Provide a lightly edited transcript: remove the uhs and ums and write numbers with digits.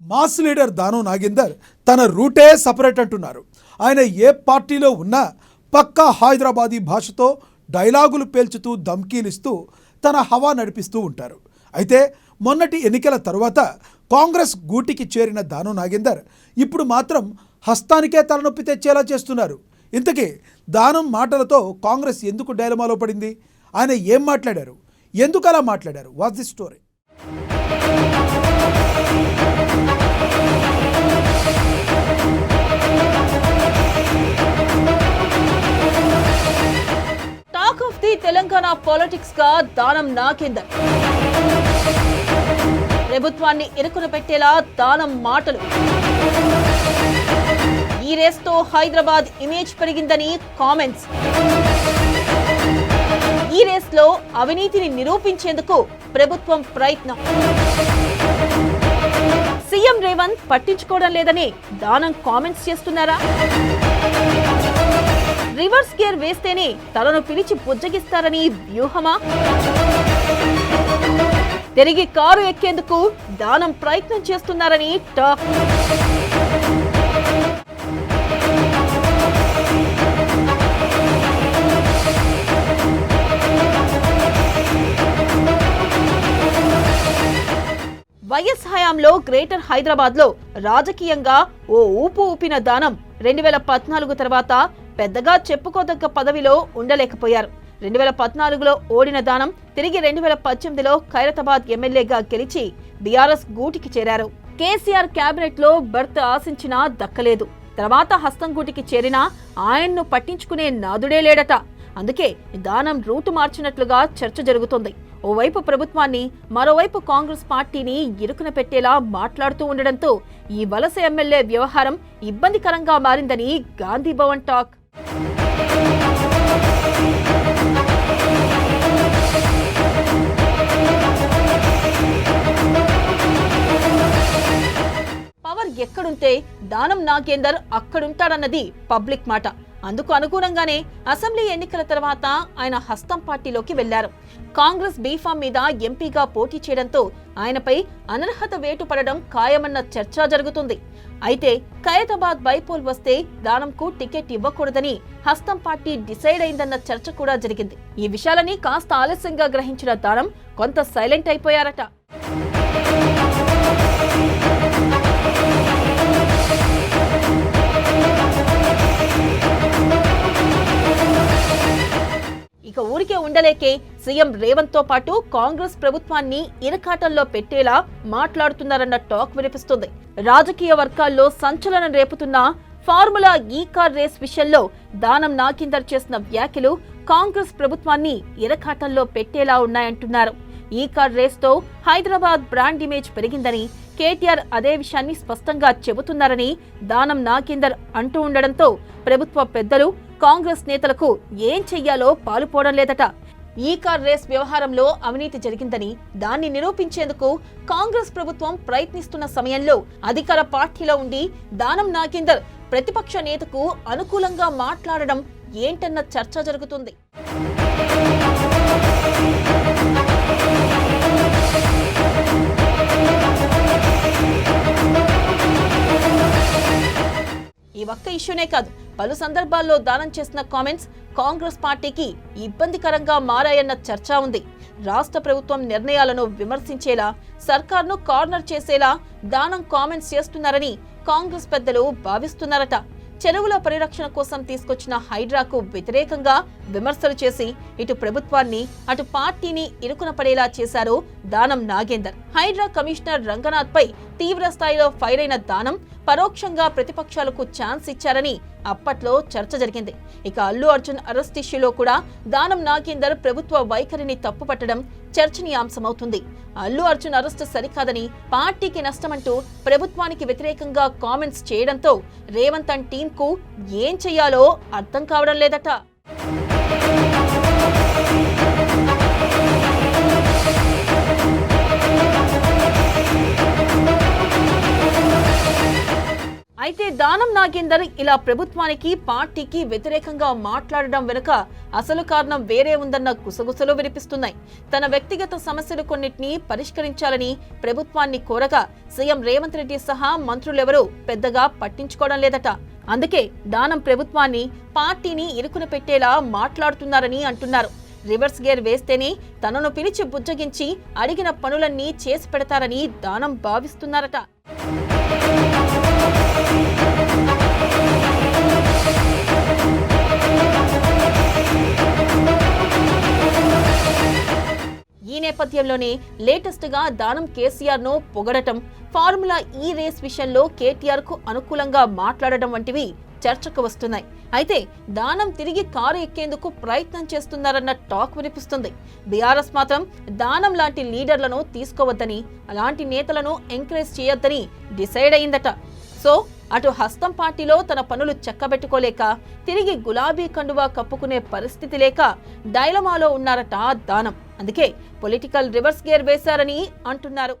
Mass leader Danam Nagender తన రూటే separate అంటున్నారు. ఆయన ఏ పార్టీలో ఉన్నా పక్కా హైదరాబాదీ భాషతో డైలాగులు పేల్చుతూ ధమ్కీలిస్తూ తన హవా నడిపిస్తూ ఉంటారు. అయితే మొన్నటి ఎన్నికల తరువాత కాంగ్రెస్ గూటికి చేరిన దానం నాగేందర్ ఇప్పుడు మాత్రం హస్తానికే తలనొప్పి తెచ్చేలా చేస్తున్నారు. ఇంతకీ దానం మాటలతో కాంగ్రెస్ ఎందుకు డైలమాలో పడింది? ఆయన ఏం మాట్లాడారు? ఎందుకు అలా మాట్లాడారు? What's the story? Talk of the Telangana politics గా దానం నాగేందర్. ప్రభుత్వాన్ని ఇరుకున పెట్టేలా దానం మాటలు. ఈ రేస్తో హైదరాబాద్ ఇమేజ్ పెరిగిందని కామెంట్స్. ఈ రేస్లో అవినీతిని నిరూపించేందుకు ప్రభుత్వం ప్రయత్నం. సీఎం రేవంత్ పట్టించుకోవడం లేదని దానం కామెంట్స్ చేస్తున్నారా? రివర్స్ గేర్ వేస్తేనే తలను పిలిచి బుజ్జగిస్తారని వ్యూహమా? తిరిగి కారు ఎక్కేందుకు దానం ప్రయత్నం చేస్తున్నారని టాక్. వైఎస్ హయాంలో గ్రేటర్ హైదరాబాద్ లో రాజకీయంగా ఓ ఊపు ఊపిన దానం 2014 తర్వాత పెద్దగా చెప్పుకోదగ్గ పదవిలో ఉండలేకపోయారు. 2014లో ఓడిన దానం తిరిగి 2018లో ఖైరతాబాద్ ఎమ్మెల్యేగా గెలిచి బీఆర్ఎస్ గూటికి చేరారు. కేసీఆర్ కేబినెట్ లో బర్త్ ఆశించినా దక్కలేదు. తర్వాత హస్తం గూటికి చేరినా ఆయన్ను పట్టించుకునే నాదుడే లేడట. అందుకే దానం రూటు మార్చినట్లుగా చర్చ జరుగుతోంది. ఓవైపు ప్రభుత్వాన్ని, మరోవైపు కాంగ్రెస్ పార్టీని ఇరుకున పెట్టేలా మాట్లాడుతూ ఉండడంతో ఈ వలస ఎమ్మెల్యే వ్యవహారం ఇబ్బందికరంగా మారిందని గాంధీ భవన్ టాక్. పవర్ ఎక్కడుంటే దానం నాగేందర్ అక్కడుంటాడన్నది పబ్లిక్ మాట. అందుకు అనుగుణంగానే అసెంబ్లీ ఎన్నికల తర్వాత ఆయన హస్తం పార్టీలోకి వెళ్లారు. కాంగ్రెస్ బీఫామ్ మీద ఎంపీగా పోటీ చేయడంతో ఆయనపై అనర్హత వేటు పడడం ఖాయమన్న చర్చ జరుగుతుంది. అయితే ఖైరతాబాద్ బైపోల్ వస్తే దానంకు టికెట్ ఇవ్వకూడదని హస్తం పార్టీ డిసైడ్ అయిందన్న చర్చ కూడా జరిగింది. ఈ విషయాలని కాస్త ఆలస్యంగా గ్రహించిన దానం కొంత సైలెంట్ అయిపోయారట. ఇక ఊరికే ఉండలేకే సీఎం రేవంత్ తో పాటు కాంగ్రెస్ ప్రభుత్వాన్ని ఇరకాటంలో పెట్టేలా మాట్లాడుతున్నారన్న టాక్ వినిపిస్తుంది. రాజకీయ వర్గాల్లో సంచలనం రేపుతున్న ఫార్ములా ఈ కార్ రేస్ విషయంలో దానం నాగేందర్ చేసిన వ్యాఖ్యలు కాంగ్రెస్ ప్రభుత్వాన్ని ఇరకాటంలో పెట్టేలా ఉన్నాయంటున్నారు. ఈ కార్ రేస్తో హైదరాబాద్ బ్రాండ్ ఇమేజ్ పెరిగిందని, కేటీఆర్ అదే విషయాన్ని స్పష్టంగా చెబుతున్నారని దానం నాగేందర్ అంటూ ఉండడంతో ప్రభుత్వ పెద్దలు, కాంగ్రెస్ నేతలకు ఏం చెయ్యాలో పాలుపోవడం లేదట. ఈ కార్ రేస్ వ్యవహారంలో అవినీతి జరిగిందని, దాన్ని నిరూపించేందుకు కాంగ్రెస్ ప్రభుత్వం ప్రయత్నిస్తున్న సమయంలో అధికార పార్టీలో ఉండి దానం నాగేందర్ ప్రతిపక్ష నేతకు అనుకూలంగా మాట్లాడడం ఏంటన్న చర్చ జరుగుతుంది. ఈ ఒక్క ఇష్యూనే కాదు, పలు సందర్భాల్లో దానం చేసిన కామెంట్స్ కాంగ్రెస్ పార్టీకి ఇబ్బందికరంగా మారాయన్న చర్చ ఉంది. రాష్ట్ర ప్రభుత్వం నిర్ణయాలను విమర్శించేలా, సర్కార్ను కార్నర్ చేసేలా దానం కామెంట్స్ చేస్తున్నారని కాంగ్రెస్ పెద్దలు భావిస్తున్నారట. చెరువుల పరిరక్షణ కోసం తీసుకొచ్చిన హైడ్రాకు వ్యతిరేకంగా విమర్శలు చేసి ఇటు ప్రభుత్వాన్ని, అటు పార్టీని ఇరుకున పడేలా చేశారు దానం నాగేందర్. హైడ్రా కమిషనర్ రంగనాథ్ పై తీవ్ర స్థాయిలో ఫైర్ అయిన దానం పరోక్షంగా ప్రతిపక్షాలకు ఛాన్స్ ఇచ్చారని అప్పట్లో చర్చ జరిగింది. ఇక అల్లు అర్జున్ అరెస్ట్ ఇష్యూలో కూడా దానం నాగేందర్ ప్రభుత్వ వైఖరిని తప్పుపట్టడం చర్చనీయాంశమవుతుంది. అల్లు అర్జున్ అరెస్ట్ సరికాదని, పార్టీకి నష్టమంటూ ప్రభుత్వానికి వ్యతిరేకంగా కామెంట్స్ చేయడంతో రేవంత్ అండ్ టీంకు ఏం చెయ్యాలో అర్థం కావడం లేదట. అయితే దానం నాగేందర్ ఇలా ప్రభుత్వానికి పార్టీకి వ్యతిరేకంగా మాట్లాడడం వెనుక అసలు కారణం వేరే ఉందన్న గుసగుసలు వినిపిస్తున్నాయి. తన వ్యక్తిగత సమస్యలు కొన్నిటిని పరిష్కరించాలని ప్రభుత్వాన్ని కోరగా సీఎం రేవంత్ రెడ్డి సహా మంత్రులెవరూ పెద్దగా పట్టించుకోవడం లేదట. అందుకే దానం ప్రభుత్వాన్ని పార్టీని ఇరుకున పెట్టేలా మాట్లాడుతున్నారని అంటున్నారు. రివర్స్ గేర్ వేస్తేనే తనను పిలిచి బుజ్జగించి అడిగిన పనులన్నీ చేసి పెడతారని దానం భావిస్తున్నారట. ఈ నేపథ్యంలోనే లేటెస్ట్ గా దానం కేసీఆర్ ను పొగడటం, ఫార్ములా ఈ రేస్ విషయంలో కేటీఆర్ కు అనుకూలంగా మాట్లాడడం వంటివి చర్చకు వస్తున్నాయి. అయితే దానం తిరిగి కారు ఎక్కేందుకు ప్రయత్నం చేస్తున్నారన్న టాక్ వినిపిస్తుంది. బీఆర్ఎస్ మాత్రం దానం లాంటి లీడర్లను తీసుకోవద్దని, అలాంటి నేతలను ఎంకరేజ్ చేయొద్దని డిసైడ్ అయిందట. సో అటు హస్తం పార్టీలో తన పనులు చక్కబెట్టుకోలేక తిరిగి గులాబీ కండువా కప్పుకునే పరిస్థితి లేక డైలమాలో ఉన్నారట దానం. అందుకే పొలిటికల్ రివర్స్ గేర్ వేశారని అంటున్నారు.